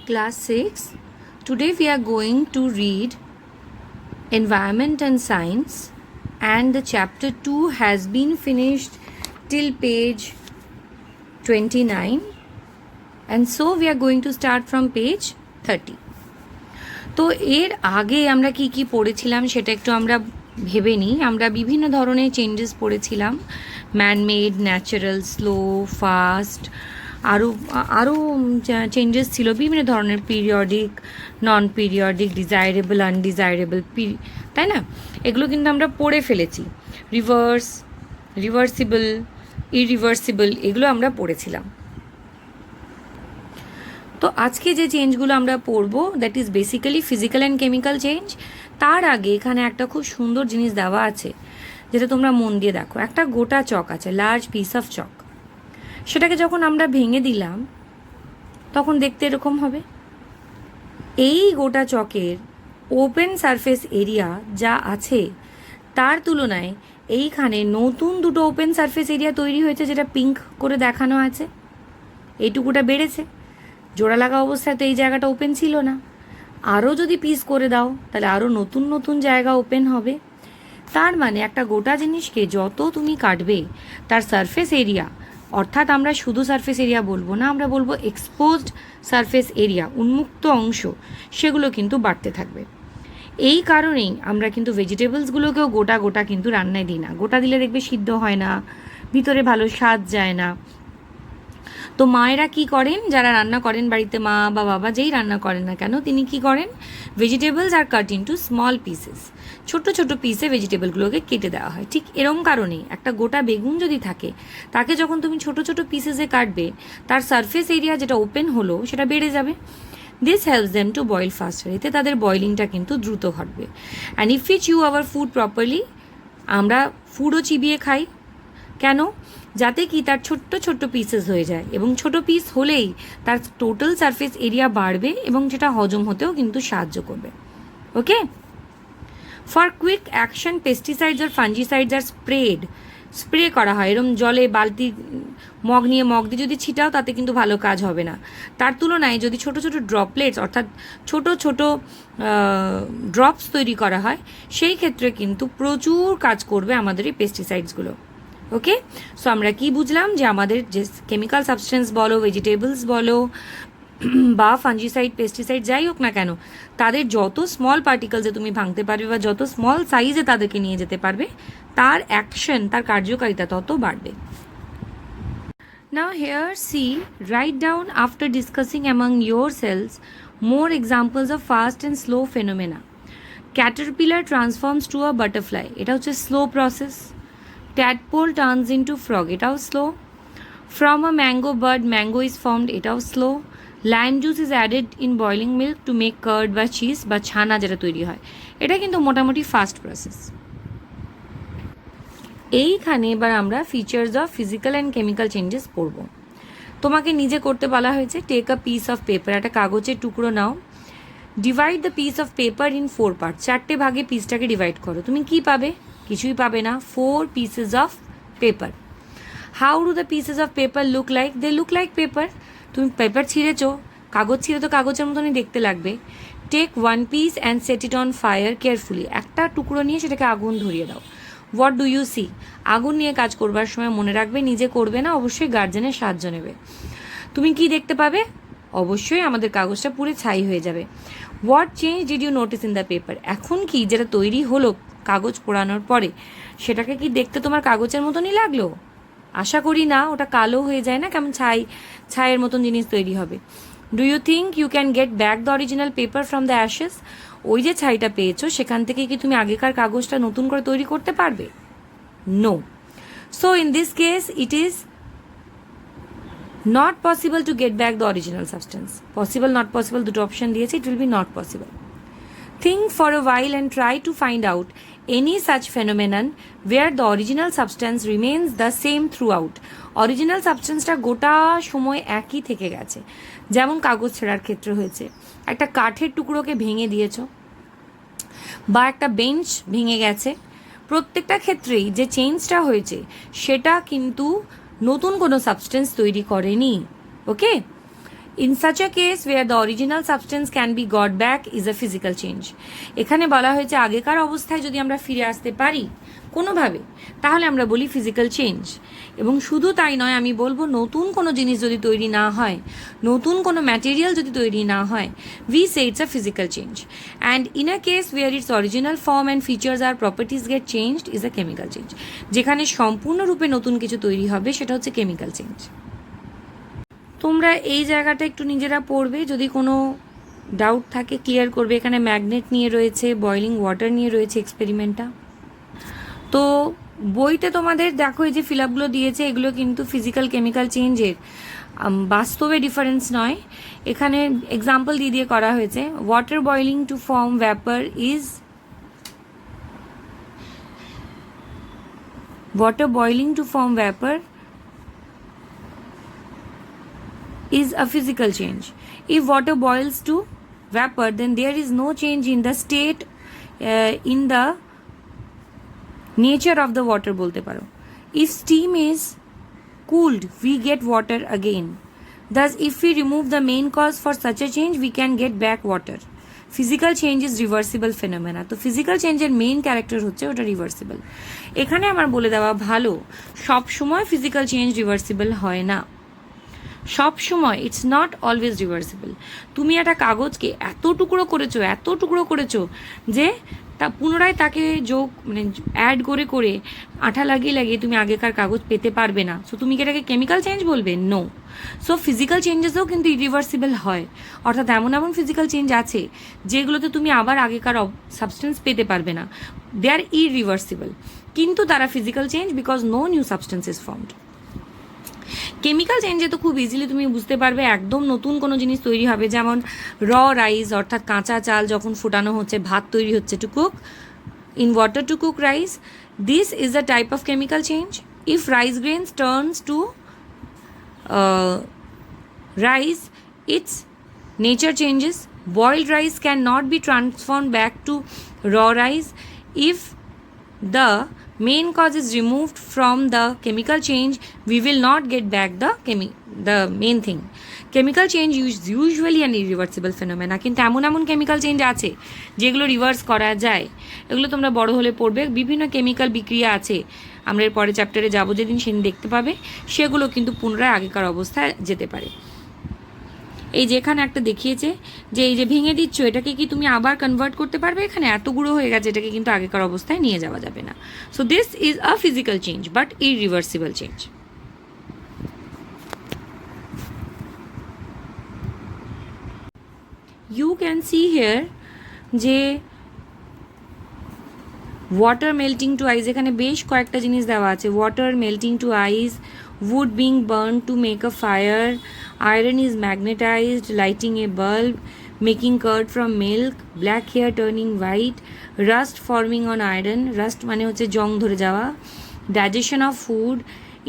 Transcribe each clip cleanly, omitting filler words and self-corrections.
Class 6. Today we are going to read Environment and Science, and the chapter 2 has been finished till page 29, and so we are going to start from page 30. তো এর আগে আমরা কি কি পড়েছিলাম সেটা একটু আমরা ভেবে নিই। আমরা বিভিন্ন ধরনের চেঞ্জেস পড়েছিলাম, ম্যানমেড, ন্যাচারাল, স্লো, ফাস্ট, আরও চেঞ্জেস ছিল বিভিন্ন ধরনের, পিরিয়ডিক, নন পিরিয়ডিক, ডিজায়ারেবল, আনডিজায়ারেবল, তাই না? এগুলো কিন্তু আমরা পড়ে ফেলেছি। রিভার্সিবল, ইরিভার্সিবল, এগুলো আমরা পড়েছিলাম। তো আজকে যে চেঞ্জগুলো আমরা পড়বো, that is basically physical and chemical change. তার আগে এখানে একটা খুব সুন্দর জিনিস দেওয়া আছে, যেটা তোমরা মন দিয়ে দেখো। একটা গোটা চক আছে, লার্জ পিস অফ চক। সেটাকে যখন আমরা ভেঙে দিলাম তখন দেখতে এরকম হবে। এই গোটা চকের ওপেন সারফেস এরিয়া যা আছে তার তুলনায় এইখানে নতুন দুটো ওপেন সারফেস এরিয়া তৈরি হয়েছে, যেটা পিঙ্ক করে দেখানো আছে। এইটুকুটা বেড়েছে। জোড়া লাগা অবস্থায় তো এই জায়গাটা ওপেন ছিল না। আরও যদি পিস করে দাও তাহলে আরও নতুন নতুন জায়গা ওপেন হবে। তার মানে একটা গোটা জিনিসকে যত তুমি কাটবে তার সারফেস এরিয়া, অর্থাৎ আমরা শুধু সারফেস এরিয়া বলবো না, আমরা বলবো এক্সপোজড সারফেস এরিয়া, উন্মুক্ত অংশ, সেগুলো কিন্তু বাড়তে থাকবে। এই কারণেই আমরা কিন্তু ভেজিটেবলসগুলোকেও গোটা গোটা কিন্তু রান্নায় দিই না। গোটা দিলে দেখবে সিদ্ধ হয় না, ভিতরে ভালো স্বাদ যায় না। তো মায়েরা কি করেন, যারা রান্না করেন বাড়িতে, মা বা বাবা যেই রান্না করেন না কেন, তিনি কি করেন, ভেজিটেবলস আর কাট ইন্টু স্মল পিসেস, ছোট ছোট পিসে ভেজিটেবলগুলোকে কেটে দেওয়া হয়। ঠিক এরম কারণেই একটা গোটা বেগুন যদি থাকে, তাকে যখন তুমি ছোট ছোট পিসেসে কাটবে, তার সারফেস এরিয়া যেটা ওপেন হলো সেটা বেড়ে যাবে। This helps them to boil faster. এতে তাদের বয়েলিংটা কিন্তু দ্রুত ঘটবে। And if you chew our food properly, আমরা ফুডও চিবিয়ে খাই কেন? যাতে কি তার ছোট্ট ছোট্ট পিসেস হয়ে যায়, এবং ছোট পিস হলেই তার টোটাল সারফেস এরিয়া বাড়বে এবং সেটা হজম হতেও কিন্তু সাহায্য করবে। Okay, for quick action pesticides আর ফাঞ্জিসাইডস আর স্প্রে করা হয়। এরকম জলে বালতি মগ দিয়ে যদি ছিটাও, তাতে কিন্তু ভালো কাজ হবে না। তার তুলনায় যদি ছোট ছোট ড্রপলেটস, অর্থাৎ ছোট ছোট ড্রপস তৈরি করা হয়, সেই ক্ষেত্রে কিন্তু প্রচুর কাজ করবে আমাদের এই পেস্টিসাইডসগুলো। ওকে, সো আমরা কি বুঝলাম, যে আমাদের যে কেমিক্যাল সাবস্টেন্স বলো, ভেজিটেবলস বলো বা ফাঞ্জিসাইড, পেস্টিসাইড যাই হোক না কেন, তাদের যত স্মল পার্টিকেলসে তুমি ভাঙতে পারবে বা যত স্মল সাইজে তাদেরকে নিয়ে যেতে পারবে, তার অ্যাকশন, তার কার্যকারিতা তত বাড়বে। Now here see, write down after discussing among yourselves more examples of fast and slow phenomena. Caterpillar transforms to a butterfly, এটা হচ্ছে slow process. Tadpole turns into frog, এটাও slow. From a mango bud, mango is formed, এটাও slow. Lime juice is added in boiling milk to make curd বা cheese বা ছানা যেটা তৈরি হয়, এটা কিন্তু মোটামুটি ফাস্ট প্রসেস। এইখানে এবার আমরা features of physical and chemical changes পড়ব। তোমাকে নিজে করতে বলা হয়েছে, take a piece of paper, একটা কাগজের টুকরো নাও, divide the piece of paper in 4 part, 4টে ভাগে পিসটাকে ডিভাইড করো। তুমি কি পাবে? কিছুই পাবে না। 4 pieces of paper. How do the pieces of paper look like? They look like paper. তুমি পেপার ছিঁড়েছো, কাগজ ছিঁড়ে তো কাগজের মতনই দেখতে লাগবে। Take 1 piece and set it on fire carefully. একটা টুকরো নিয়ে সেটাকে আগুন ধরিয়ে দাও। What do you see? আগুন নিয়ে কাজ করবার সময় মনে রাখবে, নিজে করবে না, অবশ্যই গার্জেনের সাহায্য নেবে। তুমি কি দেখতে পাবে? অবশ্যই আমাদের কাগজটা পুরো ছাই হয়ে যাবে। What change did you notice in the paper? এখন কি যেটা তৈরি হলো কাগজ পোড়ানোর পরে, সেটাকে কি দেখতে তোমার কাগজের মতনই লাগলো? আশা করি না, ওটা কালো হয়ে যায় না, কেমন ছাইয়ের মতন জিনিস তৈরি হবে। Do you think you can get back the original paper from the ashes? ওই যে ছাইটা পেয়েছো, সেখান থেকে কি তুমি আগেকার কাগজটা নতুন করে তৈরি করতে পারবে? No. So in this case it is not possible to get back the original substance. Possible, not possible, দুটো অপশন দিয়েছে, it will be not possible. Think for a while and try to find out any such phenomenon where the original substance remains the same throughout. Original substanceটা গোটা সময় একই থেকে গেছে, যেমন কাগজ ছেঁড়ার ক্ষেত্রে হয়েছে। একটা কাঠের টুকরোকে ভেঙে দিয়েছো বা একটা বেঞ্চ ভেঙে গেছে, প্রত্যেকটা ক্ষেত্রেই যে চেঞ্জটা হয়েছে সেটা কিন্তু নতুন কোনো সাবস্টেন্স তৈরি করেনি। ওকে, In such a case where the original substance can be got back is a physical change. এখানে বলা হয়েছে আগেকার অবস্থায় যদি আমরা ফিরে আসতে পারি কোনোভাবে তাহলে আমরা বলি ফিজিক্যাল চেঞ্জ। এবং শুধু তাই নয়, আমি বলবো নতুন কোনো জিনিস যদি তৈরি না হয়, নতুন কোনো ম্যাটেরিয়াল যদি তৈরি না হয়, we say it's a physical change. And in a case where its original form and features or properties get changed is a chemical change. যেখানে সম্পূর্ণরূপে নতুন কিছু তৈরি হবে সেটা হচ্ছে কেমিক্যাল চেঞ্জ। তোমরা এই জায়গাটা একটু নিজেরা পড়বে, যদি কোনো ডাউট থাকে ক্লিয়ার করবে। এখানে ম্যাগনেট নিয়ে রয়েছে, বয়লিং ওয়াটার নিয়ে রয়েছে এক্সপেরিমেন্টটা। তো বইতে তোমাদের দেখো এই যে ফিল আপগুলো দিয়েছে এগুলো কিন্তু ফিজিক্যাল কেমিক্যাল চেঞ্জের বাস্তবে ডিফারেন্স নয়, এখানে এক্সাম্পল দিয়ে দিয়ে করা হয়েছে। Water boiling to form vapour is water boiling to form vapor is a physical change. If water boils to vapor, then there is no change in the state, in the nature of the water bolte paro. If steam is cooled, we get water again. Thus, if we remove the main cause for such a change, we can get back water. Physical change is reversible phenomena. তো physical চেঞ্জের main character হচ্ছে ওটা reversible. এখানে আমার বলে দেওয়া ভালো, সব সময় ফিজিক্যাল চেঞ্জ রিভার্সিবল হয় না, সব সময় ইটস নট অলওয়েজ রিভার্সিবল। তুমি একটা কাগজকে এত টুকরো করেছো যে তা পুনরায় তাকে যোগ মানে অ্যাড করে করে আঠা লাগিয়ে তুমি আগেকার কাগজ পেতে পারবে না। সো তুমি কি এটাকে কেমিক্যাল চেঞ্জ বলবে? নো। সো ফিজিক্যাল চেঞ্জেসও কিন্তু ইরিভার্সিবল হয়, অর্থাৎ এমন ফিজিক্যাল চেঞ্জ আছে যেগুলোতে তুমি আবার আগেকার সাবস্টেন্স পেতে পারবে না, দে আর ইরিভার্সিবল, কিন্তু তারা physical change because no new substance is formed. Chemical চেঞ্জে তো খুব ইজিলি তুমি বুঝতে পারবে, একদম নতুন কোনো জিনিস তৈরি হবে, যেমন র রাইস অর্থাৎ কাঁচা চাল যখন ফোটানো হচ্ছে, ভাত তৈরি হচ্ছে to cook in water to cook rice, this is a type of chemical change. If rice grains turns to rice, its nature changes. Boiled rice cannot be transformed back to raw rice. If the main cause is removed from the chemical change, we will not get back the main thing. Chemical change is usually an irreversible phenomena, কিন্তু এমন chemical change আছে যেগুলো reverse করা যায়। এগুলো তোমরা বড় হলে পড়বে, বিভিন্ন কেমিক্যাল বিক্রিয়া আছে, আমরা এর পরে চ্যাপ্টারে যাবো যেদিন সেদিন দেখতে পাবে, সেগুলো কিন্তু পুনরায় আগেকার অবস্থায় যেতে পারে। এই যে এখানে একটা দেখিয়েছে যে এই যে ভেঙে দিচ্ছ, এটাকে কি তুমি আবার কনভার্ট করতে পারবে? এখানে এত গুঁড়ো হয়ে গেছে, এটাকে কিন্তু আগেকার অবস্থায় নিয়ে যাওয়া যাবে না। So this is a physical change but irreversible change. You can see here যে ওয়াটার মেল্টিং টু আইস, এখানে বেশ কয়েকটা জিনিস দেওয়া আছে। Water melting to ice, wood being burned to make a fire, iron is magnetized, lighting a bulb, making curd from milk, black hair turning white, rust forming on iron, rust মানে হচ্ছে জং ধরে যাওয়া, digestion of food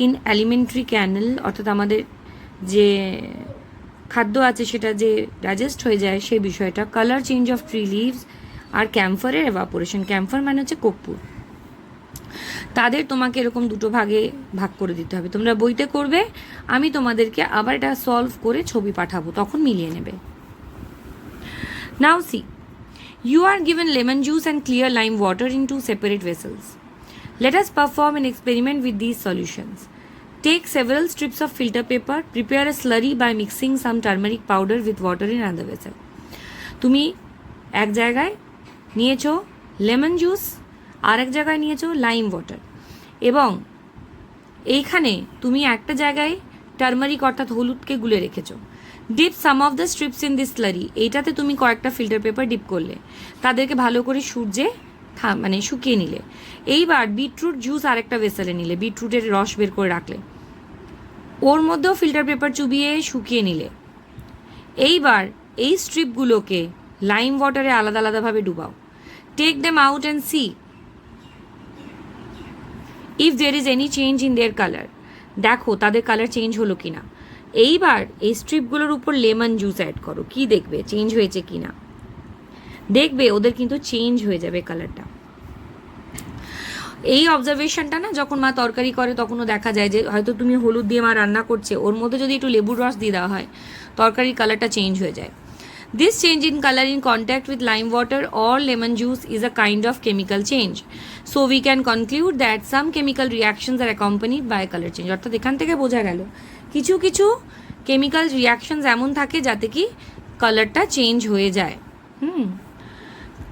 in alimentary canal, অর্থাৎ আমাদের যে খাদ্য আছে সেটা যে ডাইজেস্ট হয়ে যায় সেই বিষয়টা, colour change of tree leaves, আর ক্যাম্ফারের এভাপোরেশন। ক্যাম্ফার মানে হচ্ছে কর্পূর। তাদের তোমাকে এরকম দুটো ভাগে ভাগ করে দিতে হবে, তোমরা বইতে করবে, আমি তোমাদেরকে আবার এটা সলভ করে ছবি পাঠাবো, তখন মিলিয়ে নেবে। নাও C, you are given lemon juice and clear lime water in two separate vessels. Let us perform an experiment with these solutions. Take several strips of filter paper, prepare a slurry by mixing some turmeric powder with water in another vessel. তুমি এক জায়গায় নিয়েছো lemon juice, আর এক জায়গায় নিয়েছো lime water, এবং এইখানে তুমি একটা জায়গায় টার্মারিক অর্থাৎ হলুদকে গুলে রেখেছো। Deep some of the strips in this slurry, এইটাতে তুমি কয়েকটা ফিল্টার পেপার ডিপ করলে, তাদেরকে ভালো করে সূর্যে মানে শুকিয়ে নিলে। এইবার বিটরুট জুস আরেকটা ভেসেলে নিলে, বিটরুটের রস বের করে রাখলে, ওর মধ্যেও ফিল্টার পেপার চুবিয়ে শুকিয়ে নিলে। এইবার এই স্ট্রিপগুলোকে লাইম ওয়াটারে আলাদা আলাদাভাবে ডুবাও। Take them out and see if there is any change in their colour, দেখো তাদের কালার চেঞ্জ হলো কিনা। এইবার এই স্ট্রিপগুলোর উপর লেমন জুস অ্যাড করো, কি দেখবে চেঞ্জ হয়েছে কিনা। দেখবে ওদের কিন্তু চেঞ্জ হয়ে যাবে কালারটা। এই অবজারভেশনটা না যখন মা তরকারি করে তখনও দেখা যায় যে হয়তো তুমি হলুদ দিয়ে মা রান্না করছে, ওর মধ্যে যদি একটু লেবুর রস দিয়ে দেওয়া হয় তরকারির কালারটা চেঞ্জ হয়ে যায়। This change in color in contact with lime water or lemon juice is a kind of chemical change. So we can conclude that some chemical reactions are accompanied by color change. অর্থাৎ এখান থেকে বোঝা গেল কিছু কিছু chemical reactions এমন থাকে যাতে কি কালারটা চেঞ্জ হয়ে যায়।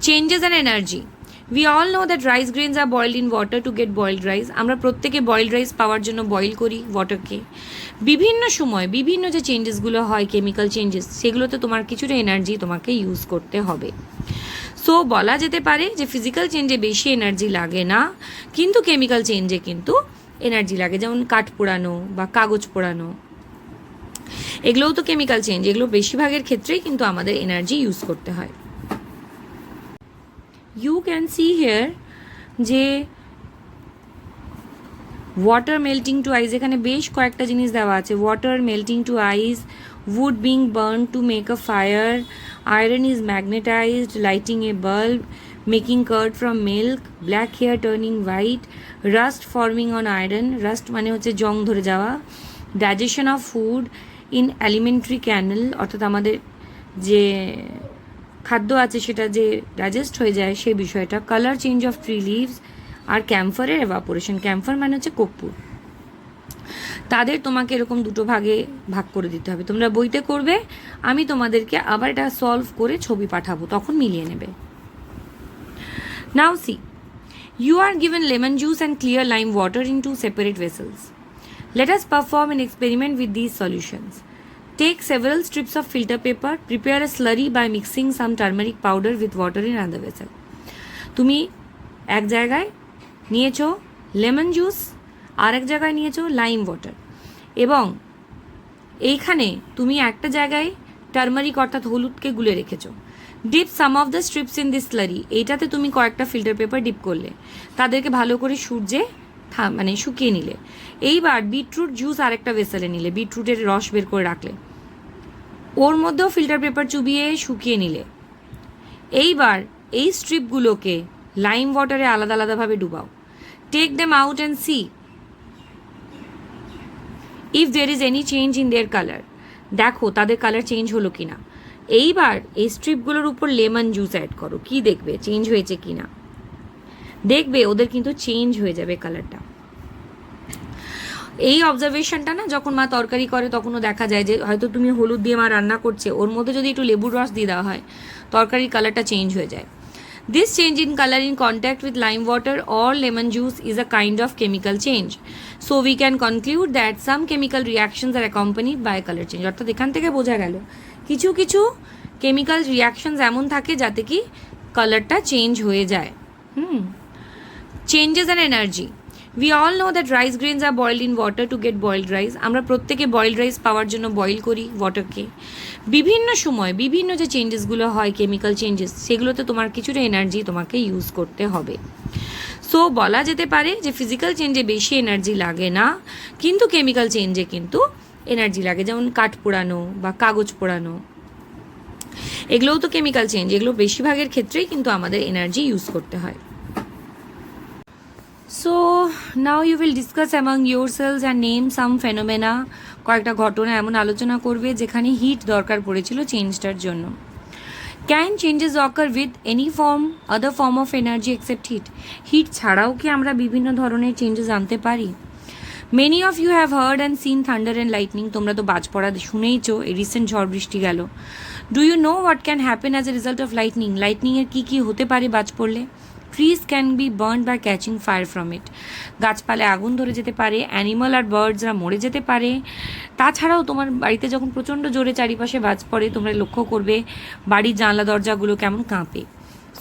Changes and energy. We all know that rice grains are boiled in water to get boiled rice. আমরা প্রত্যেকে বয়েলড রাইস পাওয়ার জন্য বয়েল করি ওয়াটারকে। বিভিন্ন সময় বিভিন্ন যে চেঞ্জেসগুলো হয় কেমিক্যাল চেঞ্জেস, সেগুলোতে তোমার কিছুটা এনার্জি তোমাকে ইউজ করতে হবে। সো বলা যেতে পারে যে ফিজিক্যাল চেঞ্জে বেশি এনার্জি লাগে না, কিন্তু কেমিক্যাল চেঞ্জে কিন্তু এনার্জি লাগে, যেমন কাঠ পোড়ানো বা কাগজ পোড়ানো, এগুলোও তো কেমিক্যাল চেঞ্জ। এগুলো বেশিরভাগের ক্ষেত্রেই কিন্তু আমাদের এনার্জি ইউজ করতে হয়। You can see here যে ওয়াটার মেল্টিং টু আইস, এখানে বেশ কয়েকটা জিনিস দেওয়া আছে। Water melting to ice, wood being burned to make a fire, iron is magnetized, lighting a bulb, making curd from milk, black hair turning white, rust forming on iron, rust মানে হচ্ছে জং ধরে যাওয়া, digestion of food in alimentary canal, অর্থাৎ আমাদের যে খাদ্য আছে সেটা যে ডাইজেস্ট হয়ে যায় সেই বিষয়টা, colour change of tree leaves, আর ক্যাম্ফারের এভাপোরেশন। ক্যাম্ফার মানে হচ্ছে কর্পূর। তাদের তোমাকে এরকম দুটো ভাগে ভাগ করে দিতে হবে। তোমরা বইতে করবে, আমি তোমাদেরকে আবার এটা সলভ করে ছবি পাঠাবো, তখন মিলিয়ে নেবে। নাও C, you are given lemon juice and clear lime water in two separate vessels. Let us perform an experiment with these solutions. Take several strips of filter paper, prepare a slurry by mixing some turmeric powder with water in another vessel. তুমি এক জায়গায় নিয়েছো lemon juice, আর এক জায়গায় নিয়েছো lime water, এবং এইখানে তুমি একটা জায়গায় টার্মারিক অর্থাৎ হলুদকে গুলে রেখেছো। Deep some of the strips in this slurry, এইটাতে তুমি কয়েকটা ফিল্টার পেপার ডিপ করলে, তাদেরকে ভালো করে সূর্যে মানে শুকিয়ে নিলে। এইবার বিটরুট জুস আরেকটা ভেসেলে নিলে, বিটরুটের রস বের করে রাখলে, ওর মধ্যেও ফিল্টার পেপার চুবিয়ে শুকিয়ে নিলে। এইবার এই স্ট্রিপগুলোকে লাইম ওয়াটারে আলাদা আলাদাভাবে ডুবাও। Take them out and see if there is any change in their colour. দেখো তাদের কালার চেঞ্জ হলো কি না। এইবার এই স্ট্রিপগুলোর উপর লেমন জুস অ্যাড করো, কি দেখবে চেঞ্জ হয়েছে কি না। দেখবে ওদের কিন্তু চেঞ্জ হয়ে যাবে কালারটা। এই অবজারভেশনটা না যখন মা তরকারি করে তখনও দেখা যায় যে হয়তো তুমি হলুদ দিয়ে মা রান্না করছে, ওর মধ্যে যদি একটু লেবুর রস দিয়ে দেওয়া হয় তরকারির কালারটা চেঞ্জ হয়ে যায়। This change in color in contact with lime water or lemon juice is a kind of chemical change. So we can conclude that some chemical reactions are accompanied by color change. অর্থাৎ এখান থেকে বোঝা গেল কিছু কিছু chemical reactions এমন থাকে যাতে কি কালারটা চেঞ্জ হয়ে যায়। Changes and energy. We all know that rice grains are boiled in water to get boiled rice. আমরা প্রত্যেকে বয়েলড রাইস পাওয়ার জন্য বয়েল করি ওয়াটারকে। বিভিন্ন সময় বিভিন্ন যে চেঞ্জেসগুলো হয় কেমিক্যাল চেঞ্জেস, সেগুলোতে তোমার কিছুটা এনার্জি তোমাকে ইউজ করতে হবে। সো বলা যেতে পারে যে ফিজিক্যাল চেঞ্জে বেশি এনার্জি লাগে না, কিন্তু কেমিক্যাল চেঞ্জে কিন্তু এনার্জি লাগে, যেমন কাঠ পোড়ানো বা কাগজ পোড়ানো, এগুলোও তো কেমিক্যাল চেঞ্জ। এগুলো বেশিরভাগের ক্ষেত্রেই কিন্তু আমাদের এনার্জি ইউজ করতে হয়। So now you will discuss among yourselves and name some phenomena. কয়েকটা ঘটনা এমন আলোচনা করবে যেখানে হিট দরকার পড়েছিল চেঞ্জটার জন্য। Can changes occur with any other form of energy except heat? Heat ছাড়াও কি আমরা বিভিন্ন ধরনের চেঞ্জেস আনতে পারি? Many of you have heard and seen thunder and lightning. তোমরা তো বাজ পড়া শুনেইছো, এই রিসেন্ট ঝড় বৃষ্টি গেল। Do you know what can happen as a result of lightning? Lightning এর কি হতে পারে বাজ পড়লে? Trees can be burned by catching fire from it. গাছপালায় আগুন ধরে যেতে পারে, অ্যানিমাল আর বার্ডসরা মরে যেতে পারে। তাছাড়াও তোমার বাড়িতে যখন প্রচণ্ড জোরে চারিপাশে বাজ পড়ে, তোমরা লক্ষ্য করবে বাড়ির জানলা দরজাগুলো কেমন কাঁপে।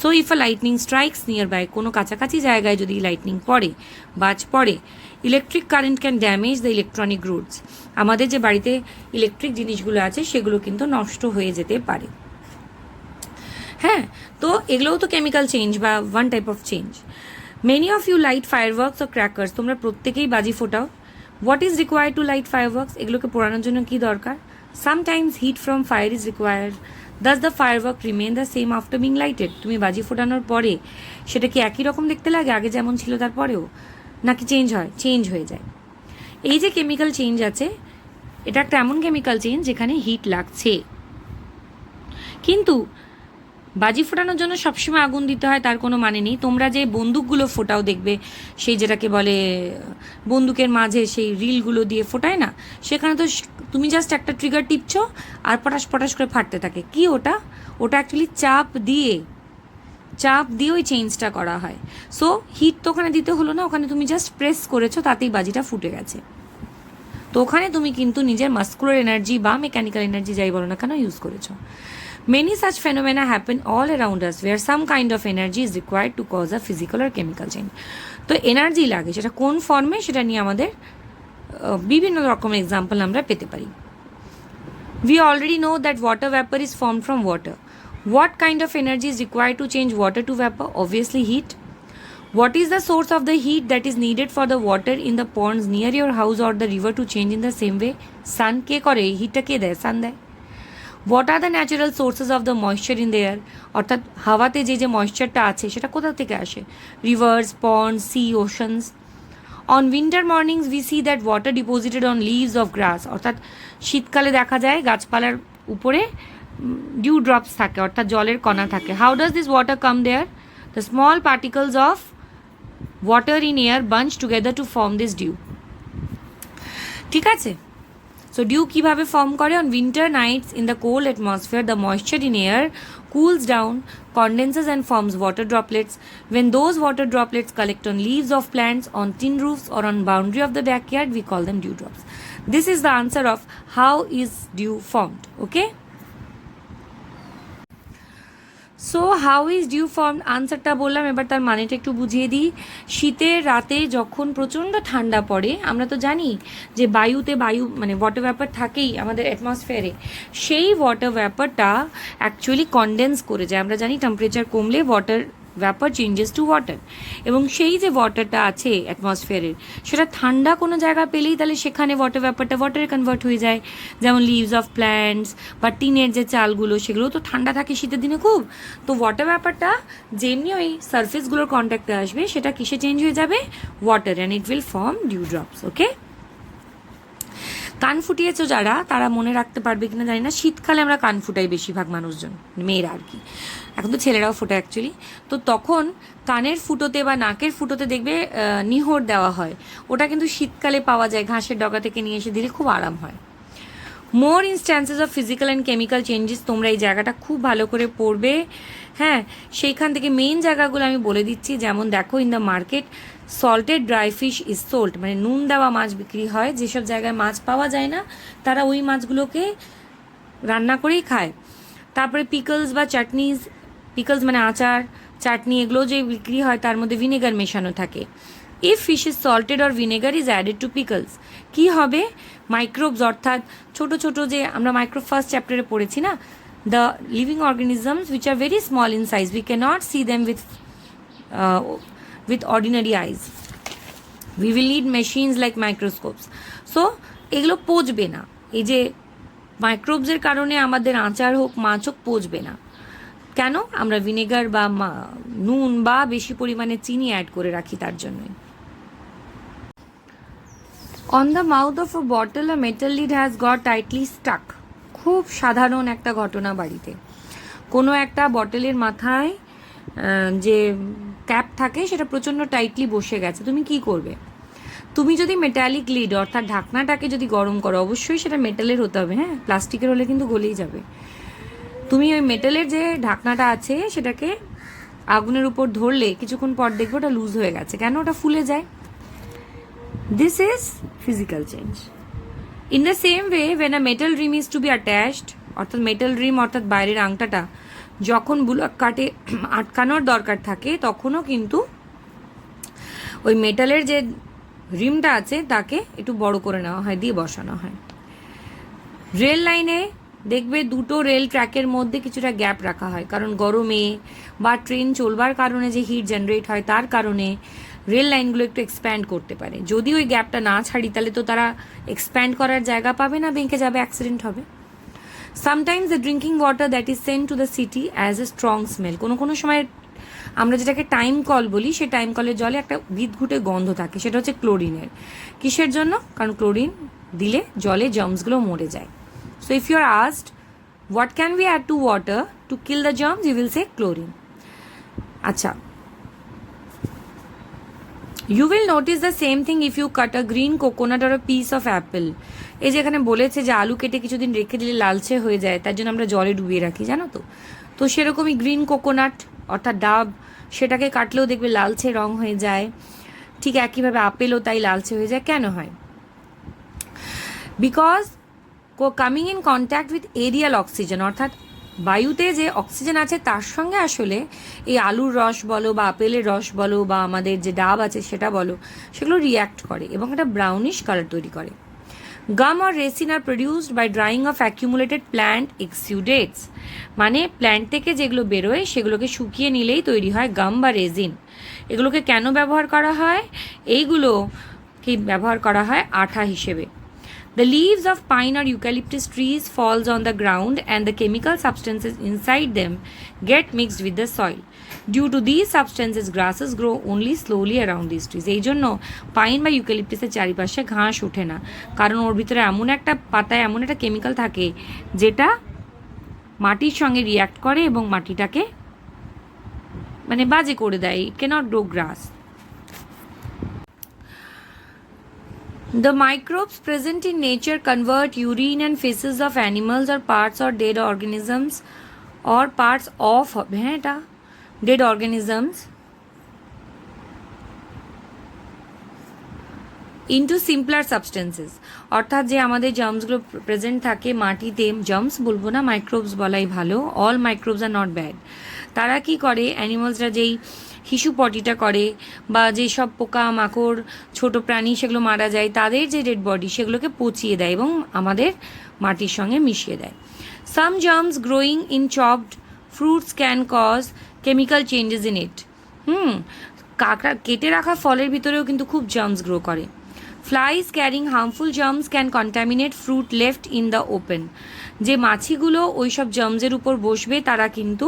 So if a lightning strikes nearby, কোনো কাছাকাছি জায়গায় যদি লাইটনিং পড়ে, বাজ পড়ে, electric current can damage the electronic goods. আমাদের যে বাড়িতে ইলেকট্রিক জিনিসগুলো আছে সেগুলো কিন্তু নষ্ট হয়ে যেতে পারে। হ্যাঁ, তো এগুলোও তো কেমিক্যাল চেঞ্জ বা one type of change. Many of you light fireworks ও ক্র্যাকার্স। তোমরা প্রত্যেকেই বাজি ফোটাও। What is required to light fireworks? এগুলোকে পোড়ানোর জন্য কি দরকার? Sometimes heat from fire is required. Does the firework remain the same after being lighted? তুমি বাজি ফোটানোর পরে সেটা কি একই রকম দেখতে লাগে আগে যেমন ছিল তারপরেও, নাকি চেঞ্জ হয়? চেঞ্জ হয়ে যায়। এই যে কেমিক্যাল চেঞ্জ আছে, এটা একটা এমন কেমিক্যাল চেঞ্জ যেখানে হিট লাগছে। কিন্তু বাজি ফোটানোর জন্য সবসময় আগুন দিতে হয় তার কোনো মানে নেই। তোমরা যে বন্দুকগুলো ফোটাও দেখবে, সেই যেটাকে বলে বন্দুকের মাঝে সেই রিলগুলো দিয়ে ফোটায় না, সেখানে তো তুমি জাস্ট একটা ট্রিগার টিপছো আর পটাশ পটাশ করে ফাটতে থাকে। কি ওটা? ওটা অ্যাকচুয়ালি চাপ দিয়ে ওই চেঞ্জটা করা হয়। সো হিট তো ওখানে দিতে হলো না, ওখানে তুমি জাস্ট প্রেস করেছো, তাতেই বাজিটা ফুটে গেছে। তো ওখানে তুমি কিন্তু নিজের মাস্কুলার এনার্জি বা মেকানিক্যাল এনার্জি যাই বলো না কেন ইউজ করেছো। Many such phenomena happen all around us where some kind of energy is required to cause a physical or chemical change. তো এনার্জি লাগে, সেটা কোন ফর্মে সেটা নিয়ে আমাদের বিভিন্ন রকমের এক্সাম্পল আমরা পেতে পারি। We already know that water vapor is formed from water. What kind of energy is required to change water to vapor? Obviously heat. What is the source of the heat that is needed for the water in the ponds near your house or the river to change in the same way? Sun কে করে? হিটটা কে দেয়? Sun দেয়। What are the natural sources of the moisture in the air? অর্থাৎ হাওয়াতে যে ময়েশ্চারটা আছে সেটা কোথা থেকে আসে? Rivers, ponds, sea, oceans. On winter mornings we see that water deposited on leaves of grass. অর্থাৎ শীতকালে দেখা যায় গাছপালার উপরে ডিউ ড্রপস থাকে, অর্থাৎ জলের কণা থাকে। How does this water come there? The small particles of water in air bunch together to form this dew. ঠিক আছে? So dew কিভাবে ফর্ম করে? On winter nights in the cold atmosphere, the moisture in air cools down, condenses and forms water droplets. When those water droplets collect on leaves of plants, on tin roofs or on boundary of the backyard, we call them dewdrops. This is the answer of how is dew formed. Okay? So how is dew form আনসারটা বললাম, এবার তার মানেটা একটু বুঝিয়ে দিই। শীতের রাতে যখন প্রচণ্ড ঠান্ডা পড়ে, আমরা তো জানি যে বায়ুতে মানে ওয়াটার ভ্যাপার থাকেই আমাদের অ্যাটমসফিয়ারে, সেই ওয়াটার ভ্যাপারটা অ্যাকচুয়ালি কনডেন্স করে যায়। আমরা জানি টেম্পারেচার কমলে water vapour changes to water, এবং সেই যে ওয়াটারটা আছে অ্যাটমসফিয়ারের, সেটা ঠান্ডা কোনো জায়গা পেলেই তাহলে সেখানে ওয়াটার ভ্যাপারটা ওয়াটারে কনভার্ট হয়ে যায়। যেমন লিভস অফ প্ল্যান্টস বা টিনের যে চালগুলো, সেগুলো তো ঠান্ডা থাকে শীতের দিনে খুব। তো ওয়াটার ভ্যাপারটা যেমনি ওই সারফেসগুলোর কন্ট্যাক্টে আসবে, সেটা কিসে চেঞ্জ হয়ে যাবে? Water, and it will form dew drops. Okay? কান ফুটিয়েছো যারা, তারা মনে রাখতে পারবে কিনা জানি না, শীতকালে আমরা কান ফুটাই বেশিরভাগ মানুষজন, মেয়েরা আর কি। এখন তো ছেলেরাও ফোটায় অ্যাকচুয়ালি। তো তখন কানের ফুটোতে বা নাকের ফুটোতে দেখবে নিহর দেওয়া হয়। ওটা কিন্তু শীতকালে পাওয়া যায়, ঘাসের ডগা থেকে নিয়ে এসে দিলে খুব আরাম হয়। More instances of physical and chemical changes, তোমরা এই জায়গাটা খুব ভালো করে পড়বে। হ্যাঁ, সেইখান থেকে মেইন জায়গাগুলো আমি বলে দিচ্ছি। যেমন দেখো, in the market salted dry fish is sold, মানে নুন দেওয়া মাছ বিক্রি হয়। যেসব জায়গায় মাছ পাওয়া যায় না, তারা ওই মাছগুলোকে রান্না করেই খায়। তারপরে পিকলস বা চাটনিজ, পিকলস মানে আচার, চাটনি, এগুলো যে বিক্রি হয় তার মধ্যে ভিনেগার মেশানো থাকে। If fish is salted or vinegar is added to pickles, কী হবে? মাইক্রোবস, অর্থাৎ ছোটো ছোটো যে আমরা মাইক্রো ফার্স্ট চ্যাপ্টারে পড়েছি না, the living organisms which are very small in size, we can't see them with ordinary eyes. We will need machines like microscopes. So এগুলো পচবে না। এই যে মাইক্রোবসের কারণে আমাদের আচার হোক, মাছ হোক, পচবে না। কেন? আমরা ভিনেগার বা নুন বা বেশি পরিমাণে চিনি অ্যাড করে রাখি তার জন্যই। On the mouth of a bottle a metal lid has got tightly stuck. খুব সাধারণ একটা ঘটনা বাড়িতে। কোনো একটা বটলের মাথায় যে ক্যাপ থাকে সেটা প্রচণ্ড টাইটলি বসে গেছে, তুমি কি করবে? তুমি যদি মেটালিক লিড অর্থাৎ ঢাকনাটাকে যদি গরম করো, অবশ্যই সেটা মেটালের হতে হবে, হ্যাঁ, প্লাস্টিকের হলে কিন্তু গলেই যাবে। তুমি ওই মেটালের যে ঢাকনাটা আছে সেটাকে আগুনের উপর ধরলে কিছুক্ষণ পর দেখবে ওটা লুজ হয়ে গেছে। কেন? ওটা ফুলে যায়। This is physical change. In the same way, when a metal rim is to be attached, অর্থাৎ মেটাল রিম অর্থাৎ বাইরের আংটাটা যখন বুলাক কাটে আটকানোর দরকার থাকে, তখনও কিন্তু ওই মেটালের যে রিমটা আছে তাকে একটু বড় করে নেওয়া হয়, দিয়ে বসানো হয়। রেল লাইনে দেখবে দুটো রেল ট্র্যাকের মধ্যে কিছুটা গ্যাপ রাখা হয়, কারণ গরমে বা ট্রেন চলবার কারণে যে হিট জেনারেট হয় তার কারণে রেল লাইনগুলো একটু এক্সপ্যান্ড করতে পারে। যদি ওই গ্যাপটা না ছাড়ি তাহলে তো তারা এক্সপ্যান্ড করার জায়গা পাবে না, বেঁকে যাবে, অ্যাক্সিডেন্ট হবে। Sometimes the drinking water that is sent to the city as a strong smell, কোনো সময় আমরা যেটাকে টাইম কল বলি, সেই টাইম কলের জলে একটা বিদঘুটে গন্ধ থাকে, সেটা হচ্ছে ক্লোরিনের। কিসের জন্য? কারণ ক্লোরিন দিলে জলে জার্মসগুলো মরে যায়। So if you are asked what can we add to water to kill the germs, you will say chlorine. আচ্ছা, you will notice the same thing if you cut a green coconut or a piece of apple. এই যে এখানে বলেছে যে আলু কেটে কিছুদিন রেখে দিলে লালচে হয়ে যায়, তার জন্য আমরা জলে ডুবিয়ে রাখি, জানো তো? তো সেরকমই গ্রিন কোকোনাট অর্থাৎ ডাব, সেটাকে কাটলেও দেখবে লালচে রং হয়ে যায়। ঠিক একইভাবে আপেলও তাই লালচে হয়ে যায়। কেন হয়? Because coming in contact with aerial oxygen, অর্থাৎ বায়ুতে যে অক্সিজেন আছে তার সঙ্গে আসলে এই আলুর রস বলো বা আপেলের রস বলো বা আমাদের যে ডাব আছে সেটা বলো, সেগুলো রিয়্যাক্ট করে এবং একটা ব্রাউনিশ কালার তৈরি করে। গাম আর resin are produced by drying of accumulated plant exudates, মানে প্ল্যান্ট থেকে যেগুলো বেরোয় সেগুলোকে শুকিয়ে নিলেই তৈরি হয় গাম বা রেজিন। এগুলোকে কেন ব্যবহার করা হয়? এইগুলোকে ব্যবহার করা হয় আঠা হিসেবে। The leaves of pine or eucalyptus trees falls on the ground and the chemical substances inside them get mixed with the soil. Due to these substances, grasses grow only slowly around these trees. এই জন্য pine বা ইউক্যালিপটাসের চারিপাশে ঘাস ওঠে না, কারণ ওর ভিতরে এমন একটা পাতায় এমন একটা কেমিক্যাল থাকে যেটা মাটির সঙ্গে রিয়্যাক্ট করে এবং মাটিটাকে মানে বাজে করে দেয়। It cannot grow grass. The microbes present in nature convert urine and feces of animals or parts or dead organisms or parts of dead organisms into simpler substances. অর্থাৎ যে আমাদের জার্মসগুলো প্রেজেন্ট থাকে মাটিতে, জার্মস বলবো না, মাইক্রোবস বলাই ভালো, all microbes are not bad. তারা কি করে, অ্যানিমালসরা যেই হিসু পটিটা করে বা যেসব পোকা মাকড় ছোট প্রাণী সেগুলো মারা যায়, তাদের যে ডেড বডি সেগুলোকে পচিয়ে দেয় এবং আমাদের মাটির সঙ্গে মিশিয়ে দেয়। Some germs growing in chopped fruits can cause chemical changes in it. কাঁকড়া কেটে রাখা ফলের ভিতরেও কিন্তু খুব জার্মস গ্রো করে। Flies carrying harmful germs can contaminate fruit left in the open. যে মাছিগুলো ওই সব জার্মসের উপর বসবে তারা কিন্তু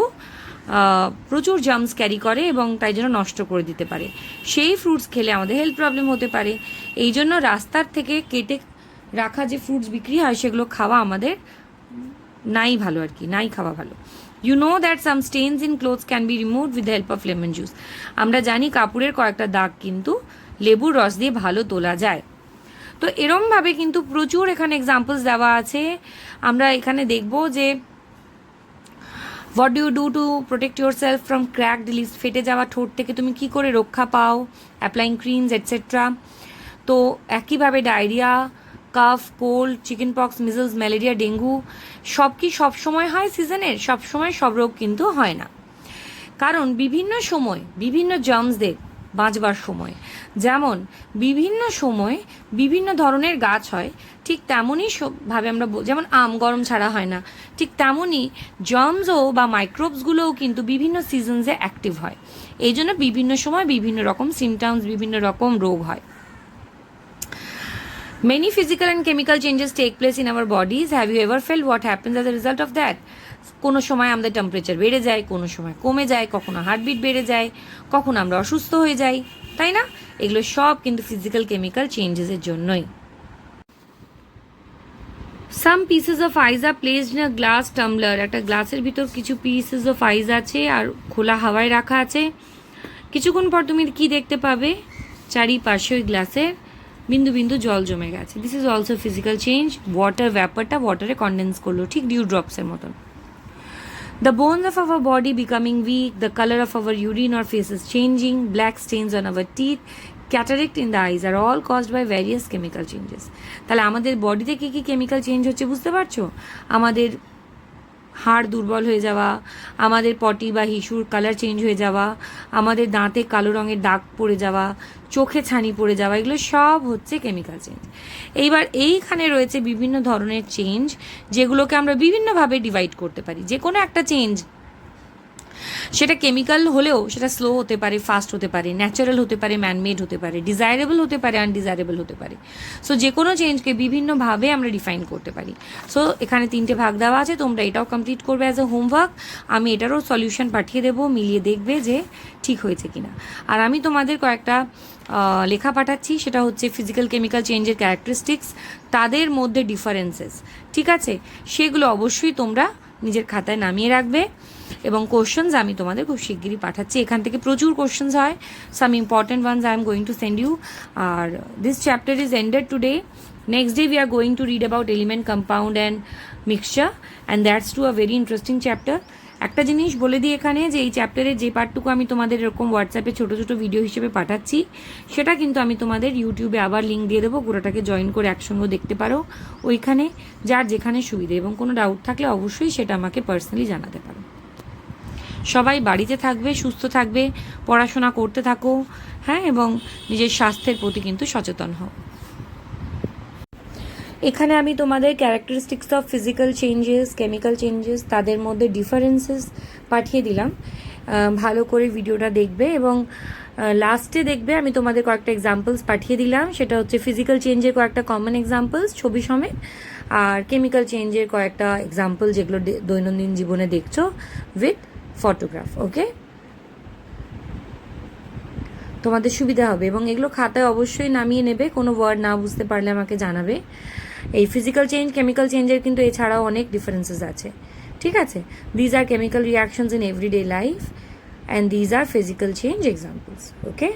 প্রচুর জার্মস ক্যারি করে এবং তাই জন্য নষ্ট করে দিতে পারে। সেই ফ্রুটস খেলে আমাদের হেলথ প্রবলেম হতে পারে। এই জন্য রাস্তার থেকে কেটে রাখা যে ফ্রুটস বিক্রি হয় সেগুলো খাওয়া আমাদের নাই ভালো, আর কি নাই খাওয়া ভালো। You know that some stains in clothes can be removed with the help of lemon juice. আমরা জানি কাপড়ের কয়েকটা দাগ কিন্তু লেবুর রস দিয়ে ভালো তোলা যায়। তো এরমভাবে কিন্তু প্রচুর এখানে এক্সাম্পলস দেওয়া আছে। আমরা এখানে দেখব যে what do you do to protect yourself from cracked lips, ফেটে যাওয়া ঠোঁট থেকে তুমি কি করে রক্ষা পাও, অ্যাপ্লাইং ক্রিমস এটসেট্রা। তো একইভাবে diarrhoea, calf, cold, chicken pox, measles, malaria, dengue সব কি সব সময় হয় সিজনের? সব সময় সব রোগ কিন্তু হয় না, কারণ বিভিন্ন সময় বিভিন্ন জার্মসদের বাঁচবার সময়, যেমন বিভিন্ন সময় বিভিন্ন ধরনের গাছ হয়, ঠিক তেমনই ভাবে আমরা যেমন আম গরম ছাড়া হয় না, ঠিক তেমনই জার্মসও বা মাইক্রোবসগুলোও কিন্তু বিভিন্ন সিজনসে অ্যাক্টিভ হয়। এই জন্য বিভিন্ন সময় বিভিন্ন রকম সিমটমস, বিভিন্ন রকম রোগ হয়। Many physical and chemical changes take place in our bodies. Have you ever felt what happens as a result of that? কোনো সময় আমাদের টেম্পারেচার বেড়ে যায়, কোনো সময় কমে যায়, কখনো হার্টবিট বেড়ে যায়, কখনো আমরা অসুস্থ হয়ে যাই, তাই না? এগুলো সব কিন্তু ফিজিক্যাল কেমিক্যাল চেঞ্জেসের জন্যই। Some pieces of ice are placed in a glass tumbler. একটা গ্লাসের ভিতর কিছু পিসেস অফ আইস আছে আর খোলা হাওয়ায় রাখা আছে। কিছুক্ষণ পর তুমি কি দেখতে পাবে? চারিপাশে ওই গ্লাসের বিন্দু বিন্দু জল জমে গেছে। This is also physical change. Water ভ্যাপারটা ওয়াটারে কন্ডেন্স করলো, ঠিক ডিউ ড্রপসের মতন। The bones of our body becoming weak, the color of our urine or faces changing, black stains on our teeth, cataract in the eyes are all caused by various chemical changes. তাহলে আমাদের বডিতে কী কী chemical change হচ্ছে বুঝতে পারছো? আমাদের হাড় দুর্বল হয়ে যাওয়া, আমাদের পটি বা হিসুর কালার চেঞ্জ হয়ে যাওয়া, আমাদের দাঁতে কালো রঙের দাগ পড়ে যাওয়া, চোখে ছানি পড়ে যাওয়া, এগুলো সব হচ্ছে কেমিক্যাল চেঞ্জ। এইবার এইখানে রয়েছে বিভিন্ন ধরনের চেঞ্জ যেগুলোকে আমরা বিভিন্নভাবে ডিভাইড করতে পারি। যে কোনো একটা চেঞ্জ সেটা কেমিক্যাল হলেও সেটা স্লো হতে পারে, ফাস্ট হতে পারে, ন্যাচারাল হতে পারে, ম্যানমেড হতে পারে, ডিজায়ারেবল হতে পারে, আনডিজায়ারেবল হতে পারে। সো যে কোনো চেঞ্জকে বিভিন্নভাবে আমরা ডিফাইন করতে পারি। সো এখানে 3টে ভাগ দেওয়া আছে, তোমরা এটাও কমপ্লিট করবে অ্যাজ এ হোমওয়ার্ক। আমি এটারও সলিউশন পাঠিয়ে দেবো, মিলিয়ে দেখবে যে ঠিক হয়েছে কিনা। আর আমি তোমাদের কয়েকটা লেখা পাঠাচ্ছি, সেটা হচ্ছে ফিজিক্যাল কেমিক্যাল চেঞ্জের ক্যারেক্টারিস্টিক্স, তাদের মধ্যে ডিফারেন্সেস, ঠিক আছে? সেগুলো অবশ্যই তোমরা নিজের খাতায় নামিয়ে রাখবে। এবং কোশ্চেন্স আমি তোমাদের খুব শিগগিরই পাঠাচ্ছি, এখান থেকে প্রচুর কোশ্চেন্স হয়। Some important ones I am going to send you. আর this chapter is ended today. Next day we are going to read about element, compound and mixture, and that's to a very interesting chapter. একটা জিনিস বলে দিই এখানে, যে এই চ্যাপ্টারের যে পার্টটুকু আমি তোমাদের এরকম হোয়াটসঅ্যাপে ছোটো ছোটো ভিডিও হিসেবে পাঠাচ্ছি, সেটা কিন্তু আমি তোমাদের ইউটিউবে আবার লিঙ্ক দিয়ে দেবো, গোটাটাকে জয়েন করে একসঙ্গে দেখতে পারো ওইখানে, যার যেখানে সুবিধে। এবং কোনো ডাউট থাকলে অবশ্যই সেটা আমাকে পার্সোনালি জানাতে পারো। সবাই বাড়িতে থাকবে, সুস্থ থাকবে, পড়াশোনা করতে থাকো, হ্যাঁ, এবং নিজের স্বাস্থ্যের প্রতি কিন্তু সচেতন হও। এখানে আমি তোমাদের characteristics of physical changes, chemical changes, তাদের মধ্যে ডিফারেন্সেস পাঠিয়ে দিলাম। ভালো করে ভিডিওটা দেখবে এবং লাস্টে দেখবে আমি তোমাদের কয়েকটা এক্সাম্পলস পাঠিয়ে দিলাম, সেটা হচ্ছে ফিজিক্যাল চেঞ্জের কয়েকটা কমন এক্সাম্পলস ছবি সমেত, আর কেমিক্যাল চেঞ্জের কয়েকটা এক্সাম্পল যেগুলো দৈনন্দিন জীবনে দেখছো উইথ ফটোগ্রাফ। ওকে, তোমাদের সুবিধা হবে এবং এগুলো খাতায় অবশ্যই নামিয়ে নেবে। কোনো ওয়ার্ড না বুঝতে পারলে আমাকে জানাবে। এই ফিজিক্যাল চেঞ্জ, কেমিক্যাল চেঞ্জের কিন্তু এছাড়াও অনেক ডিফারেন্সেস আছে, ঠিক আছে? These are chemical reactions in everyday life and these are physical change examples. Okay.